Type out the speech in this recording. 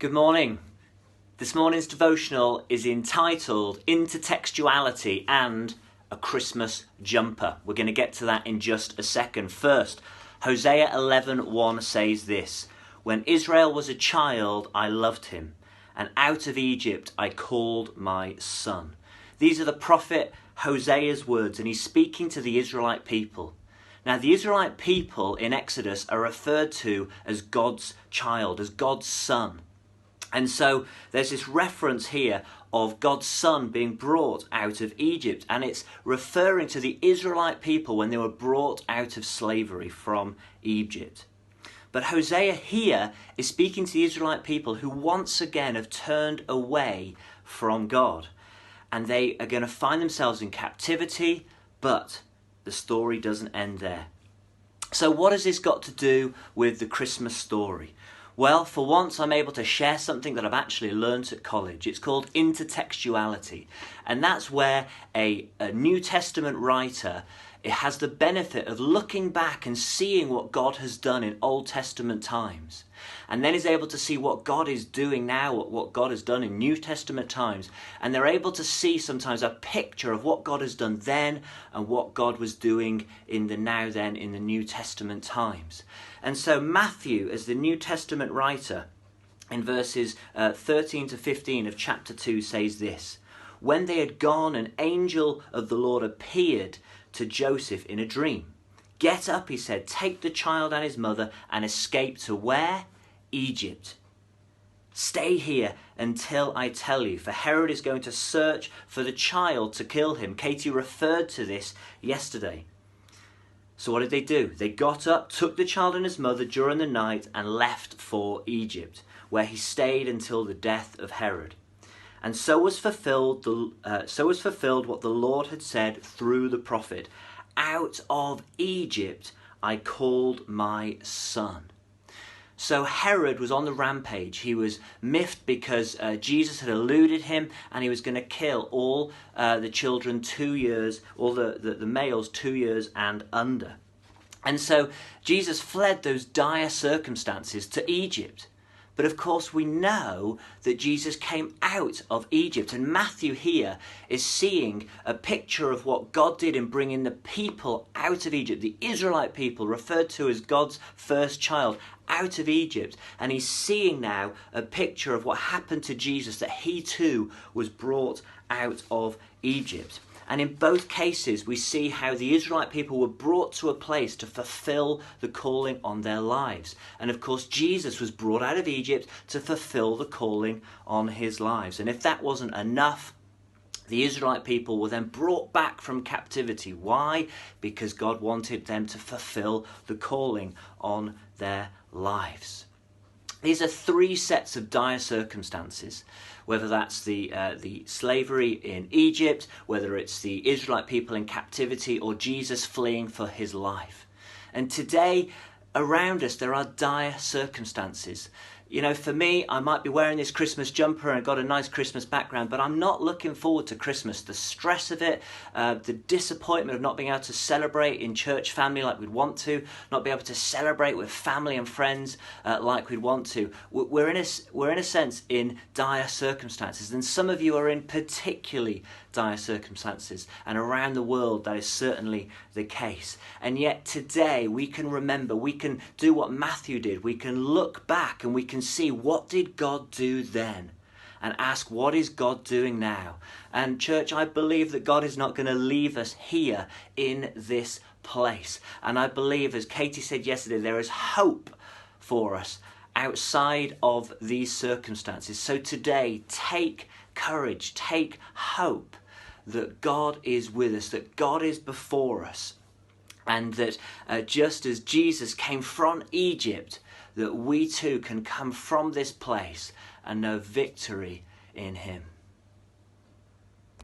Good morning. This morning's devotional is entitled Intertextuality and a Christmas Jumper. We're going to get to that in just a second. First, Hosea 11:1 says this: "When Israel was a child, I loved him, and out of Egypt I called my son." These are the prophet Hosea's words, and he's speaking to the Israelite people. Now, the Israelite people in Exodus are referred to as God's child, as God's son. And so there's this reference here of God's son being brought out of Egypt, and it's referring to the Israelite people when they were brought out of slavery from Egypt. But Hosea here is speaking to the Israelite people who once again have turned away from God, and they are going to find themselves in captivity, but the story doesn't end there. So what has this got to do with the Christmas story? Well, for once I'm able to share something that I've actually learnt at college. It's called intertextuality, and that's where a New Testament writer, it has the benefit of looking back and seeing what God has done in Old Testament times, and then is able to see what God is doing now, what God has done in New Testament times, and they're able to see sometimes a picture of what God has done then and what God was doing in the now then in the New Testament times. And so Matthew, as the New Testament writer, in verses 13 to 15 of chapter 2 says this: "When they had gone, an angel of the Lord appeared to Joseph in a dream. 'Get up,' he said, 'take the child and his mother and escape to where? Egypt. Stay here until I tell you, for Herod is going to search for the child to kill him.'" Katie referred to this yesterday. So what did they do? They got up, took the child and his mother during the night and left for Egypt, where he stayed until the death of Herod. And so was fulfilled what the Lord had said through the prophet: "Out of Egypt I called my son." So Herod was on the rampage. He was miffed because Jesus had eluded him, and he was going to kill all the children 2 years, all the males 2 years and under. And so Jesus fled those dire circumstances to Egypt. But of course we know that Jesus came out of Egypt, and Matthew here is seeing a picture of what God did in bringing the people out of Egypt, the Israelite people referred to as God's first child, out of Egypt. And he's seeing now a picture of what happened to Jesus, that he too was brought out of Egypt. And in both cases, we see how the Israelite people were brought to a place to fulfill the calling on their lives. And of course, Jesus was brought out of Egypt to fulfill the calling on his lives. And if that wasn't enough, the Israelite people were then brought back from captivity. Why? Because God wanted them to fulfill the calling on their lives. These are three sets of dire circumstances, whether that's the slavery in Egypt, whether it's the Israelite people in captivity, or Jesus fleeing for his life. And today, around us, there are dire circumstances. You know, for me, I might be wearing this Christmas jumper and I've got a nice Christmas background, but I'm not looking forward to Christmas. The stress of it, the disappointment of not being able to celebrate in church family like we'd want to, not be able to celebrate with family and friends like we'd want to. We're in a sense in dire circumstances, and some of you are in particularly dire circumstances, and around the world that is certainly the case. And yet today we can remember, we can do what Matthew did, we can look back and we can see what did God do then, and ask what is God doing now. And church, I believe that God is not going to leave us here in this place, and I believe, as Katie said yesterday, there is hope for us outside of these circumstances. So today, take courage, take hope that God is with us, that God is before us, and that just as Jesus came from Egypt, that we too can come from this place and know victory in him.